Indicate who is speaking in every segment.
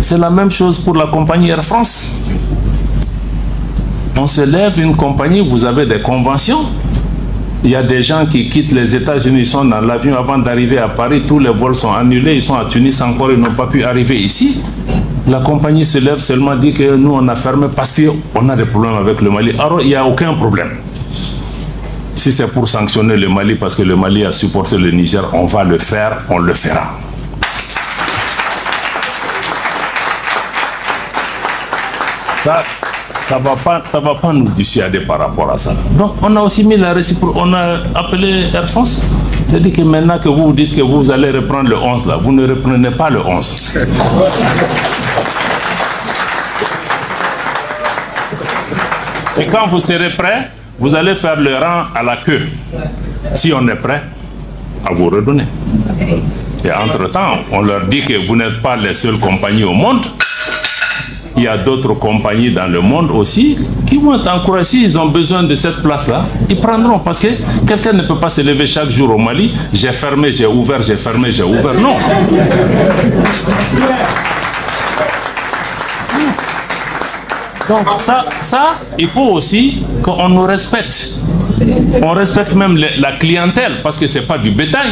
Speaker 1: C'est la même chose pour la compagnie Air France. On se lève une compagnie, vous avez des conventions. Il y a des gens qui quittent les États-Unis, ils sont dans l'avion avant d'arriver à Paris, tous les vols sont annulés, ils sont à Tunis encore, ils n'ont pas pu arriver ici. La compagnie se lève seulement, dit que nous on a fermé parce qu'on a des problèmes avec le Mali. Alors il n'y a aucun problème. Si c'est pour sanctionner le Mali parce que le Mali a supporté le Niger, on va le faire, on le fera. Ça va pas nous dissuader par rapport à ça. Donc, on a aussi mis la réciprocité, on a appelé Air France. J'ai dit que maintenant que vous dites que vous allez reprendre le 11, là, vous ne reprenez pas le 11. Et quand vous serez prêt, vous allez faire le rang à la queue. Si on est prêt, à vous redonner. Et entre-temps, on leur dit que vous n'êtes pas les seules compagnies au monde. Il y a d'autres compagnies dans le monde aussi qui vont être encouragées. S'ils ont besoin de cette place-là, ils prendront. Parce que quelqu'un ne peut pas se lever chaque jour au Mali. J'ai fermé, j'ai ouvert, j'ai fermé, j'ai ouvert. Non. Donc ça, il faut aussi qu'on nous respecte. On respecte même la clientèle parce que ce n'est pas du bétail.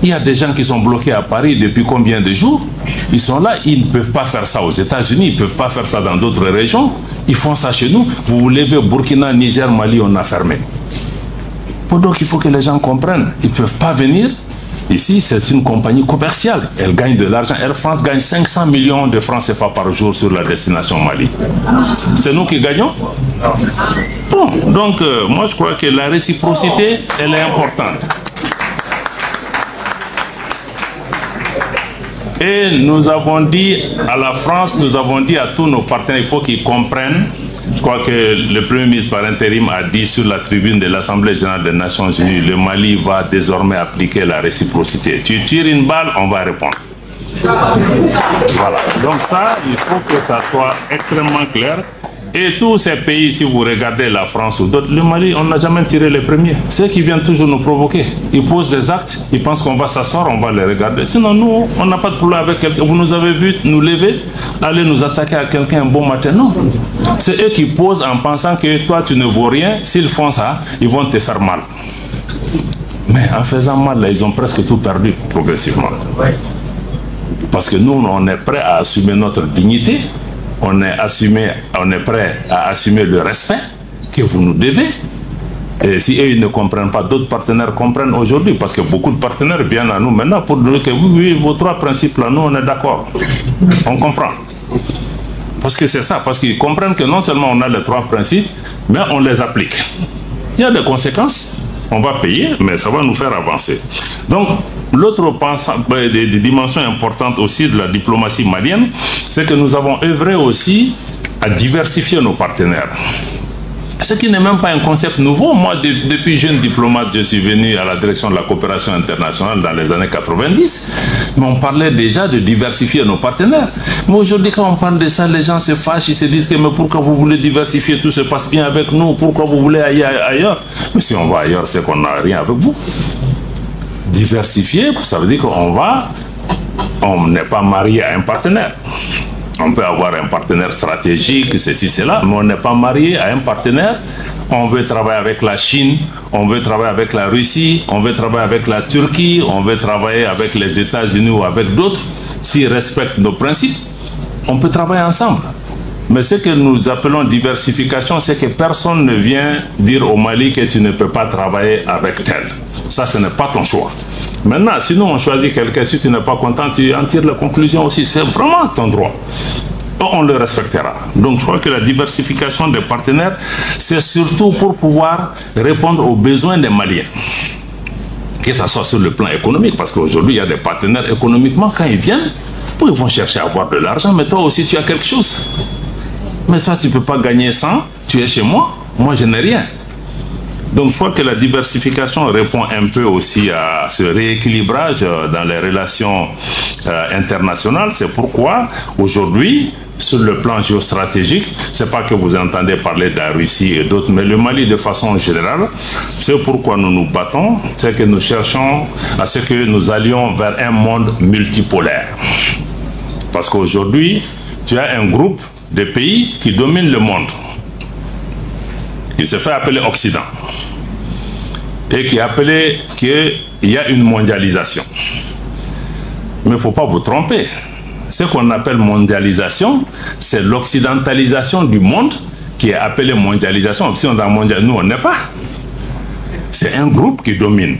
Speaker 1: Il y a des gens qui sont bloqués à Paris depuis combien de jours? Ils sont là, ils ne peuvent pas faire ça aux États-Unis, ils ne peuvent pas faire ça dans d'autres régions. Ils font ça chez nous. Vous vous levez Burkina, Niger, Mali, on a fermé. Donc il faut que les gens comprennent. Ils ne peuvent pas venir. Ici, c'est une compagnie commerciale. Elle gagne de l'argent. Air France gagne 500 millions de francs CFA par jour sur la destination Mali. C'est nous qui gagnons? Bon, donc moi je crois que la réciprocité, elle est importante. Et nous avons dit à la France, nous avons dit à tous nos partenaires, il faut qu'ils comprennent. Je crois que le Premier ministre par intérim a dit sur la tribune de l'Assemblée générale des Nations Unies, le Mali va désormais appliquer la réciprocité. Tu tires une balle, on va répondre. Voilà. Donc ça, il faut que ça soit extrêmement clair. Et tous ces pays, si vous regardez la France ou d'autres, le Mali, on n'a jamais tiré les premiers. Ceux qui viennent toujours nous provoquer. Ils posent des actes, ils pensent qu'on va s'asseoir, on va les regarder. Sinon, nous, on n'a pas de problème avec quelqu'un. Vous nous avez vu nous lever, aller nous attaquer à quelqu'un un bon matin. Non. C'est eux qui posent en pensant que toi, tu ne vaux rien. S'ils font ça, ils vont te faire mal. Mais en faisant mal, là, ils ont presque tout perdu progressivement. Parce que nous, on est prêts à assumer notre dignité. On est prêt à assumer le respect que vous nous devez. Et si eux ils ne comprennent pas, d'autres partenaires comprennent aujourd'hui, parce que beaucoup de partenaires viennent à nous maintenant pour dire que oui, vos trois principes là, nous on est d'accord. On comprend. Parce que c'est ça, parce qu'ils comprennent que non seulement on a les trois principes, mais on les applique. Il y a des conséquences, on va payer, mais ça va nous faire avancer. Donc, l'autre des dimensions importantes aussi de la diplomatie malienne, c'est que nous avons œuvré aussi à diversifier nos partenaires. Ce qui n'est même pas un concept nouveau. Moi, depuis jeune diplomate, je suis venu à la direction de la coopération internationale dans les années 90. Mais on parlait déjà de diversifier nos partenaires. Mais aujourd'hui, quand on parle de ça, les gens se fâchent, ils se disent que mais pourquoi vous voulez diversifier, tout se passe bien avec nous, pourquoi vous voulez aller ailleurs? Mais si on va ailleurs, c'est qu'on n'a rien avec vous. Diversifier, ça veut dire qu'on n'est pas marié à un partenaire. On peut avoir un partenaire stratégique, ceci, cela, mais on n'est pas marié à un partenaire. On veut travailler avec la Chine, on veut travailler avec la Russie, on veut travailler avec la Turquie, on veut travailler avec les États-Unis ou avec d'autres. S'ils respectent nos principes, on peut travailler ensemble. Mais ce que nous appelons diversification, c'est que personne ne vient dire au Mali que tu ne peux pas travailler avec tel. Ça, ce n'est pas ton choix. Maintenant, sinon on choisit quelqu'un, si tu n'es pas content, tu en tires la conclusion aussi. C'est vraiment ton droit. On le respectera. Donc je crois que la diversification des partenaires, c'est surtout pour pouvoir répondre aux besoins des Maliens. Que ce soit sur le plan économique, parce qu'aujourd'hui, il y a des partenaires économiquement, quand ils viennent, ils vont chercher à avoir de l'argent, mais toi aussi tu as quelque chose. Mais toi, tu ne peux pas gagner 100, tu es chez moi, moi je n'ai rien. Donc je crois que la diversification répond un peu aussi à ce rééquilibrage dans les relations internationales. C'est pourquoi aujourd'hui, sur le plan géostratégique, c'est pas que vous entendez parler de la Russie et d'autres, mais le Mali de façon générale, c'est pourquoi nous nous battons, c'est que nous cherchons à ce que nous allions vers un monde multipolaire. Parce qu'aujourd'hui, tu as un groupe de pays qui domine le monde. Il se fait appeler Occident. Et qui est appelé qu'il y a une mondialisation. Mais il ne faut pas vous tromper. Ce qu'on appelle mondialisation, c'est l'occidentalisation du monde qui est appelée mondialisation. Si on est mondial, nous on n'est pas. C'est un groupe qui domine.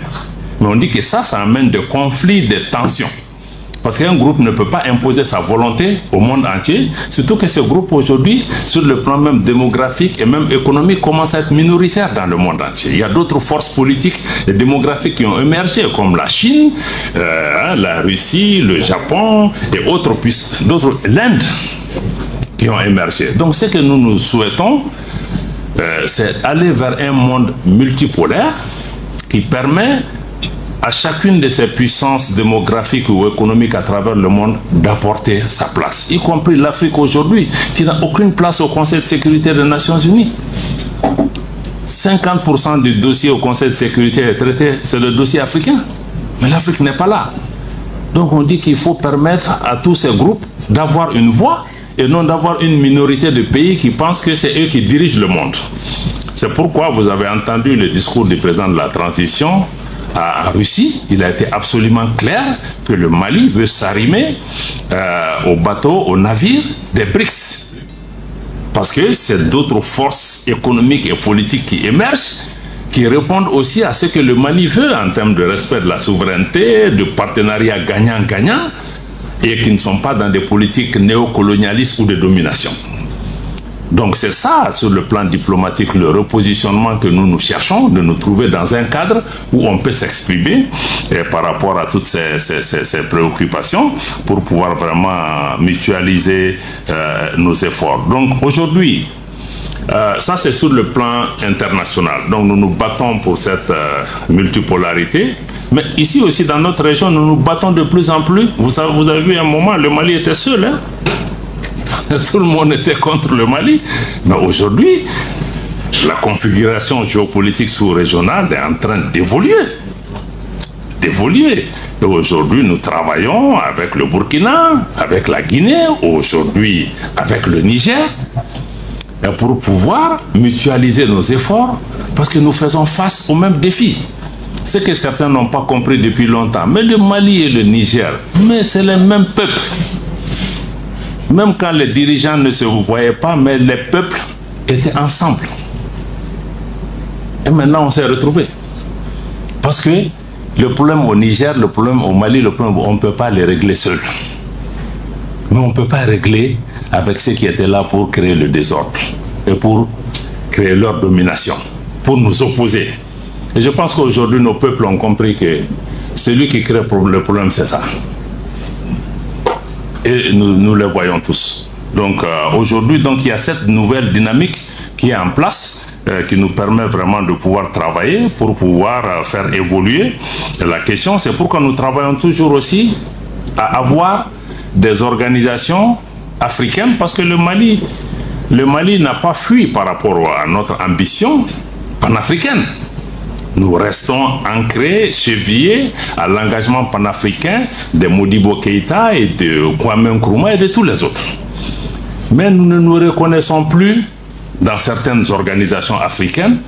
Speaker 1: Mais on dit que ça amène des conflits, des tensions. Parce qu'un groupe ne peut pas imposer sa volonté au monde entier, surtout que ce groupe aujourd'hui, sur le plan même démographique et même économique, commence à être minoritaire dans le monde entier. Il y a d'autres forces politiques et démographiques qui ont émergé, comme la Chine, la Russie, le Japon et autres puissances, l'Inde, qui ont émergé. Donc ce que nous souhaitons, c'est aller vers un monde multipolaire qui permet à chacune de ces puissances démographiques ou économiques à travers le monde d'apporter sa place, y compris l'Afrique aujourd'hui, qui n'a aucune place au Conseil de sécurité des Nations Unies. 50% du dossier au Conseil de sécurité est traité, c'est le dossier africain. Mais l'Afrique n'est pas là. Donc on dit qu'il faut permettre à tous ces groupes d'avoir une voix et non d'avoir une minorité de pays qui pensent que c'est eux qui dirigent le monde. C'est pourquoi vous avez entendu le discours du président de la transition en Russie. Il a été absolument clair que le Mali veut s'arrimer aux bateaux, aux navires des BRICS. Parce que c'est d'autres forces économiques et politiques qui émergent, qui répondent aussi à ce que le Mali veut en termes de respect de la souveraineté, de partenariat gagnant-gagnant, et qui ne sont pas dans des politiques néocolonialistes ou de domination. Donc c'est ça, sur le plan diplomatique, le repositionnement que nous cherchons, de nous trouver dans un cadre où on peut s'exprimer par rapport à toutes ces préoccupations pour pouvoir vraiment mutualiser nos efforts. Donc aujourd'hui, ça c'est sur le plan international. Donc nous nous battons pour cette multipolarité. Mais ici aussi dans notre région, nous nous battons de plus en plus. Vous avez vu un moment, le Mali était seul, hein? Tout le monde était contre le Mali. Mais aujourd'hui, la configuration géopolitique sous-régionale est en train d'évoluer. Et aujourd'hui, nous travaillons avec le Burkina, avec la Guinée, aujourd'hui avec le Niger, et pour pouvoir mutualiser nos efforts, parce que nous faisons face aux mêmes défis. Ce que certains n'ont pas compris depuis longtemps. Mais le Mali et le Niger, mais c'est les mêmes peuples. Même quand les dirigeants ne se voyaient pas, mais les peuples étaient ensemble. Et maintenant, on s'est retrouvés. Parce que le problème au Niger, le problème au Mali, le problème, on ne peut pas les régler seuls. Mais on ne peut pas régler avec ceux qui étaient là pour créer le désordre et pour créer leur domination, pour nous opposer. Et je pense qu'aujourd'hui, nos peuples ont compris que celui qui crée le problème, c'est ça. Et nous le voyons tous. Donc aujourd'hui, il y a cette nouvelle dynamique qui est en place, qui nous permet vraiment de pouvoir travailler pour pouvoir faire évoluer la question. C'est pourquoi nous travaillons toujours aussi à avoir des organisations africaines, parce que le Mali n'a pas fui par rapport à notre ambition panafricaine. Nous restons ancrés, chevillés à l'engagement panafricain de Modibo Keïta et de Kwame Nkrumah et de tous les autres. Mais nous ne nous reconnaissons plus dans certaines organisations africaines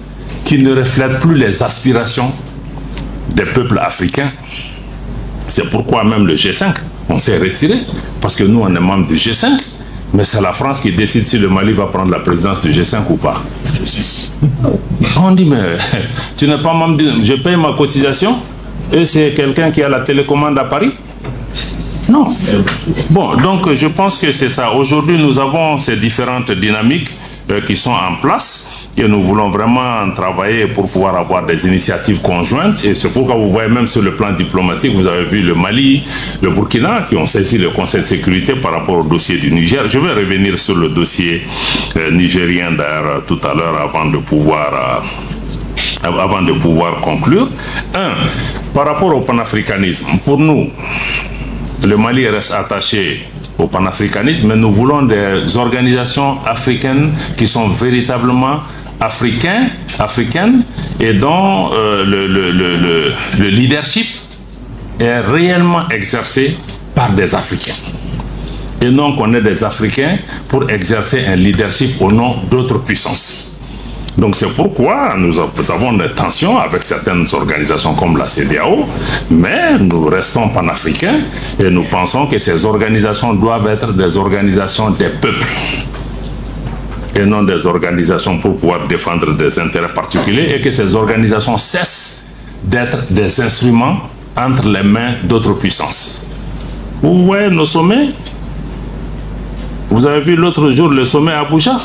Speaker 1: qui ne reflètent plus les aspirations des peuples africains. C'est pourquoi même le G5, on s'est retiré, parce que nous on est membre du G5, mais c'est la France qui décide si le Mali va prendre la présidence du G5 ou pas. On dit, mais tu n'es pas membre je paye ma cotisation et c'est quelqu'un qui a la télécommande à Paris? Non. Bon, donc je pense que c'est ça. Aujourd'hui, nous avons ces différentes dynamiques qui sont en place et nous voulons vraiment travailler pour pouvoir avoir des initiatives conjointes. Et c'est pourquoi vous voyez même sur le plan diplomatique, vous avez vu le Mali, le Burkina qui ont saisi le Conseil de sécurité par rapport au dossier du Niger. Je vais revenir sur le dossier nigérien d'ailleurs tout à l'heure avant de pouvoir conclure. Par rapport au panafricanisme, pour nous, le Mali reste attaché au panafricanisme, mais nous voulons des organisations africaines qui sont véritablement africaines et dont le leadership est réellement exercé par des Africains. et non qu'on est des Africains pour exercer un leadership au nom d'autres puissances. Donc c'est pourquoi nous avons des tensions avec certaines organisations comme la CEDEAO, mais nous restons panafricains et nous pensons que ces organisations doivent être des organisations des peuples et non des organisations pour pouvoir défendre des intérêts particuliers, et que ces organisations cessent d'être des instruments entre les mains d'autres puissances. Vous voyez nos sommets? Vous avez vu l'autre jour le sommet à Abuja?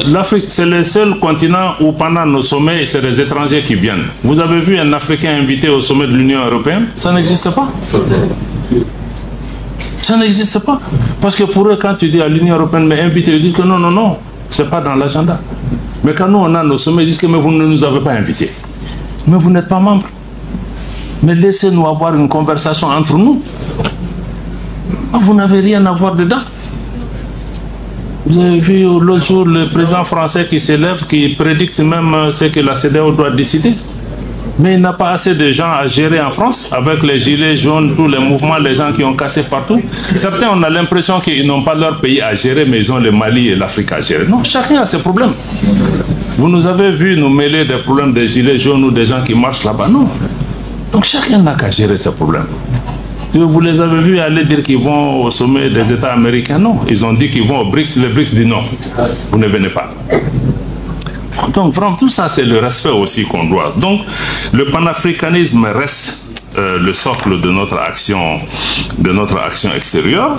Speaker 1: L'Afrique, c'est le seul continent où pendant nos sommets, c'est les étrangers qui viennent. Vous avez vu un Africain invité au sommet de l'Union européenne? Ça n'existe pas. Ça n'existe pas. Parce que pour eux, quand tu dis à l'Union européenne, mais invité, ils disent que non, non, non, c'est pas dans l'agenda. Mais quand nous, on a nos sommets, ils disent que mais vous ne nous avez pas invités. Mais vous n'êtes pas membre. Mais laissez-nous avoir une conversation entre nous. Vous n'avez rien à voir dedans. Vous avez vu l'autre jour le président français qui s'élève, qui prédicte même ce que la CEDEAO doit décider. Mais il n'a pas assez de gens à gérer en France, avec les gilets jaunes, tous les mouvements, les gens qui ont cassé partout. Certains, on a l'impression qu'ils n'ont pas leur pays à gérer, mais ils ont le Mali et l'Afrique à gérer. Non, chacun a ses problèmes. Vous nous avez vu nous mêler des problèmes des gilets jaunes ou des gens qui marchent là-bas. Non. Donc chacun n'a qu'à gérer ses problèmes. Vous les avez vus aller dire qu'ils vont au sommet des États américains? Non, ils ont dit qu'ils vont au BRICS. Le BRICS dit non, vous ne venez pas. Donc vraiment tout ça, c'est le respect aussi qu'on doit. Donc le panafricanisme reste le socle de notre action extérieure.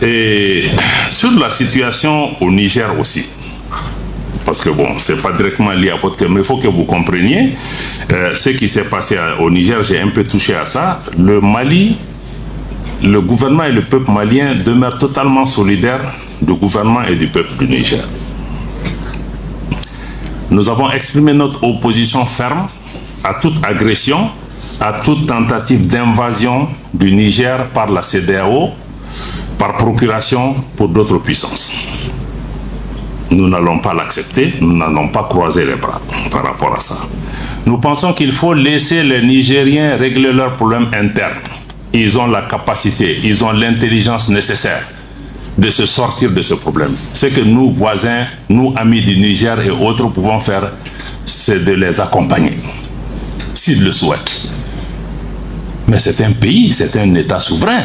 Speaker 1: Et sur la situation au Niger aussi, parce que bon, c'est pas directement lié à votre thème, mais il faut que vous compreniez ce qui s'est passé au Niger. J'ai un peu touché à ça. Le Mali, le gouvernement et le peuple malien demeurent totalement solidaires du gouvernement et du peuple du Niger. Nous avons exprimé notre opposition ferme à toute agression, à toute tentative d'invasion du Niger par la CEDEAO, par procuration pour d'autres puissances. Nous n'allons pas l'accepter, nous n'allons pas croiser les bras par rapport à ça. Nous pensons qu'il faut laisser les Nigériens régler leurs problèmes internes. Ils ont la capacité, ils ont l'intelligence nécessaire de se sortir de ce problème. Ce que nous, voisins, nous, amis du Niger et autres, pouvons faire, c'est de les accompagner, s'ils le souhaitent. Mais c'est un pays, c'est un État souverain.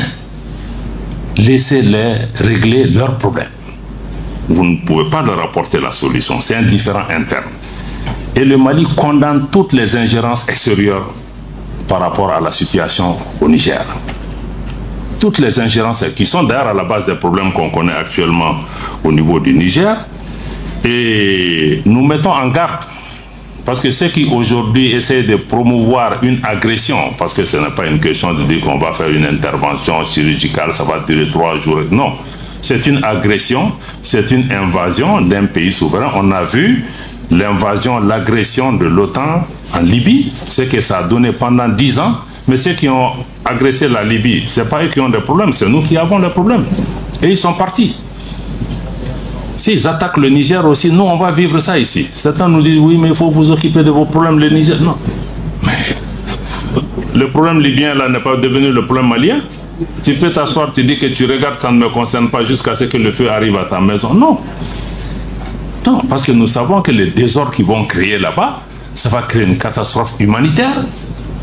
Speaker 1: Laissez-les régler leurs problèmes. Vous ne pouvez pas leur apporter la solution, c'est un différend interne. Et le Mali condamne toutes les ingérences extérieures par rapport à la situation au Niger. Toutes les ingérences qui sont d'ailleurs à la base des problèmes qu'on connaît actuellement au niveau du Niger. Et nous mettons en garde, parce que ceux qui aujourd'hui essaient de promouvoir une agression, parce que ce n'est pas une question de dire qu'on va faire une intervention chirurgicale, ça va durer 3 jours, non. C'est une agression, c'est une invasion d'un pays souverain. On a vu l'invasion, l'agression de l'OTAN en Libye, ce que ça a donné pendant 10 ans. Mais ceux qui ont agressé la Libye, ce n'est pas eux qui ont des problèmes, c'est nous qui avons des problèmes. Et ils sont partis. S'ils attaquent le Niger aussi, nous on va vivre ça ici. Certains nous disent, oui, mais il faut vous occuper de vos problèmes, le Niger. Non. Mais le problème libyen là n'est pas devenu le problème malien. Tu peux t'asseoir, tu dis que tu regardes, ça ne me concerne pas jusqu'à ce que le feu arrive à ta maison. Non. Non, parce que nous savons que les désordres qu'ils vont créer là-bas, ça va créer une catastrophe humanitaire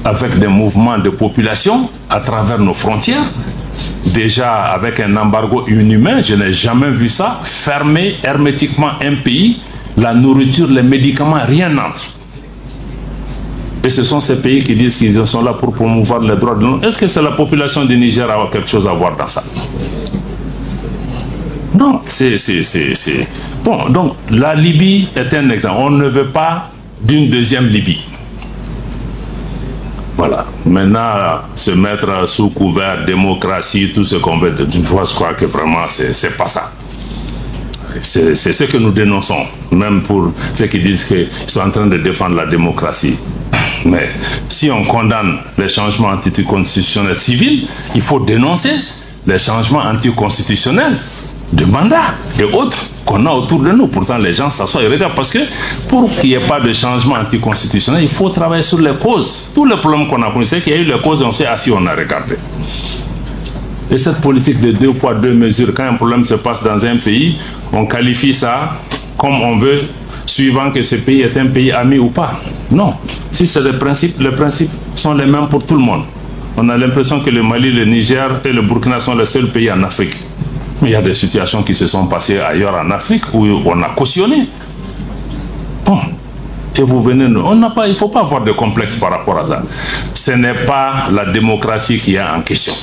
Speaker 1: avec des mouvements de population à travers nos frontières. Déjà avec un embargo inhumain, je n'ai jamais vu ça, fermer hermétiquement un pays, la nourriture, les médicaments, rien n'entre. Et ce sont ces pays qui disent qu'ils sont là pour promouvoir les droits de l'homme. Est-ce que c'est la population du Niger qui a quelque chose à voir dans ça? Non, c'est... Bon, donc la Libye est un exemple. On ne veut pas d'une deuxième Libye. Voilà. Maintenant, se mettre sous couvert démocratie, tout ce qu'on veut, je crois que vraiment, c'est pas ça. C'est ce que nous dénonçons, même pour ceux qui disent qu'ils sont en train de défendre la démocratie. Mais si on condamne les changements anticonstitutionnels civils, il faut dénoncer les changements anticonstitutionnels de mandat et autres qu'on a autour de nous. Pourtant, les gens s'assoient et regardent, parce que pour qu'il n'y ait pas de changement anticonstitutionnel, il faut travailler sur les causes. Tous les problèmes qu'on a connus, c'est qu'il y a eu les causes et on s'est assis, on a regardé. Et cette politique de 2 poids 2 mesures, quand un problème se passe dans un pays, on qualifie ça comme on veut, suivant que ce pays est un pays ami ou pas. Non. Si c'est les principes sont les mêmes pour tout le monde. On a l'impression que le Mali, le Niger et le Burkina sont les seuls pays en Afrique. Mais il y a des situations qui se sont passées ailleurs en Afrique où on a cautionné. Bon. Et vous venez, il ne faut pas avoir de complexe par rapport à ça. Ce n'est pas la démocratie qui est en question.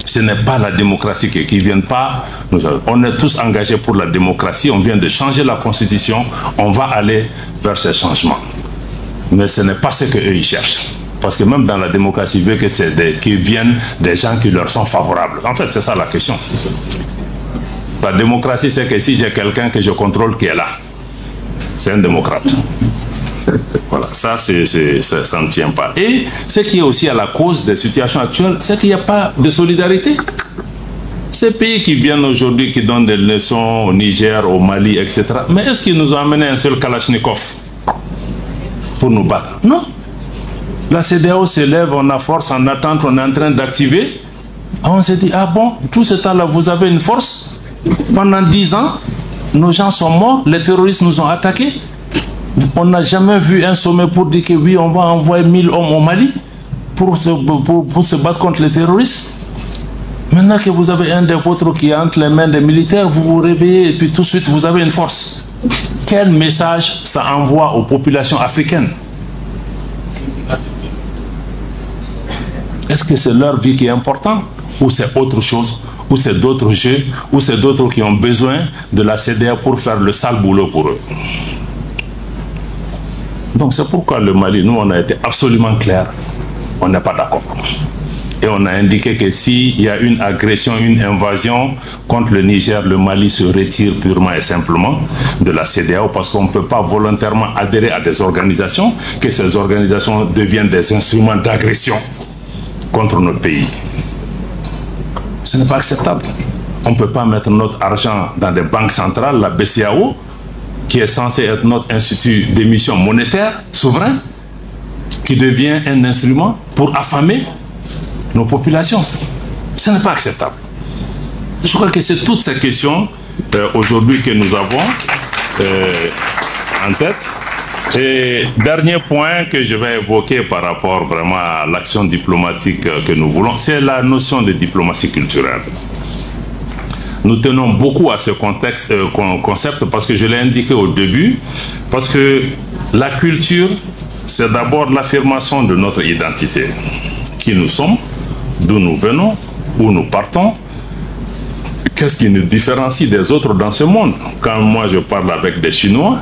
Speaker 1: Ce n'est pas la démocratie qui ne vient pas. On est tous engagés pour la démocratie. On vient de changer la constitution. On va aller vers ces changements. Mais ce n'est pas ce qu'eux ils cherchent. Parce que même dans la démocratie, ils veulent que c'est qu'ils viennent des gens qui leur sont favorables. En fait, c'est ça la question. La démocratie, c'est que si j'ai quelqu'un que je contrôle qui est là, c'est un démocrate. Voilà, ça ne tient pas. Et ce qui est aussi à la cause des situations actuelles, c'est qu'il n'y a pas de solidarité. Ces pays qui viennent aujourd'hui, qui donnent des leçons au Niger, au Mali, etc. Mais est-ce qu'ils nous ont amené un seul Kalachnikov pour nous battre? Non. La CEDEAO s'élève, on a force, en attente, on est en train d'activer. On s'est dit, ah bon, tout ce temps-là, vous avez une force? Pendant 10 ans, nos gens sont morts, les terroristes nous ont attaqués. On n'a jamais vu un sommet pour dire que oui, on va envoyer 1000 hommes au Mali pour se battre contre les terroristes. Maintenant que vous avez un des vôtres qui est entre les mains des militaires, vous vous réveillez et puis tout de suite vous avez une force. Quel message ça envoie aux populations africaines? Est-ce que c'est leur vie qui est importante ou c'est autre chose? Ou c'est d'autres jeux, ou c'est d'autres qui ont besoin de la CEDEAO pour faire le sale boulot pour eux. Donc c'est pourquoi le Mali, nous on a été absolument clair, on n'est pas d'accord. Et on a indiqué que s'il y a une agression, une invasion contre le Niger, le Mali se retire purement et simplement de la CEDEAO parce qu'on ne peut pas volontairement adhérer à des organisations, que ces organisations deviennent des instruments d'agression contre notre pays. Ce n'est pas acceptable. On ne peut pas mettre notre argent dans des banques centrales, la BCEAO, qui est censée être notre institut d'émission monétaire souverain, qui devient un instrument pour affamer nos populations. Ce n'est pas acceptable. Je crois que c'est toutes ces questions aujourd'hui que nous avons en tête. Et dernier point que je vais évoquer par rapport vraiment à l'action diplomatique que nous voulons, c'est la notion de diplomatie culturelle. Nous tenons beaucoup à ce concept parce que je l'ai indiqué au début, parce que la culture, c'est d'abord l'affirmation de notre identité. Qui nous sommes, d'où nous venons, où nous partons, qu'est-ce qui nous différencie des autres dans ce monde. Quand moi je parle avec des Chinois,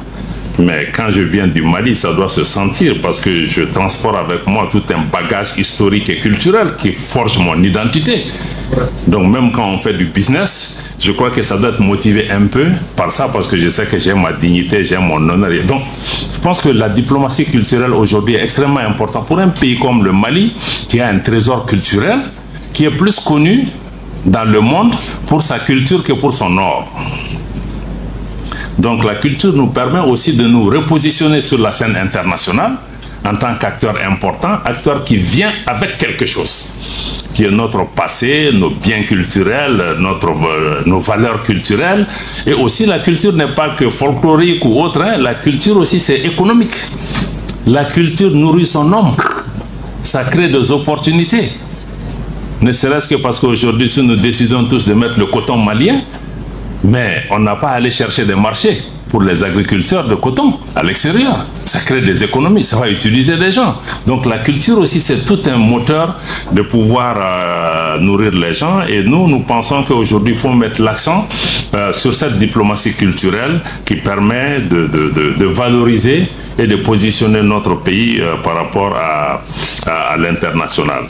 Speaker 1: mais quand je viens du Mali, ça doit se sentir parce que je transporte avec moi tout un bagage historique et culturel qui forge mon identité. Donc même quand on fait du business, je crois que ça doit être motivé un peu par ça parce que je sais que j'ai ma dignité, j'ai mon honneur. Donc je pense que la diplomatie culturelle aujourd'hui est extrêmement importante pour un pays comme le Mali qui a un trésor culturel qui est plus connu dans le monde pour sa culture que pour son or. Donc la culture nous permet aussi de nous repositionner sur la scène internationale en tant qu'acteur important, acteur qui vient avec quelque chose, qui est notre passé, nos biens culturels, nos valeurs culturelles. Et aussi la culture n'est pas que folklorique ou autre, hein. La culture aussi c'est économique. La culture nourrit son homme, ça crée des opportunités. Ne serait-ce que parce qu'aujourd'hui, si nous décidons tous de mettre le coton malien, mais on n'a pas à aller chercher des marchés pour les agriculteurs de coton à l'extérieur. Ça crée des économies, ça va utiliser des gens. Donc la culture aussi, c'est tout un moteur de pouvoir nourrir les gens. Et nous pensons qu'aujourd'hui, il faut mettre l'accent sur cette diplomatie culturelle qui permet de valoriser et de positionner notre pays par rapport à l'international.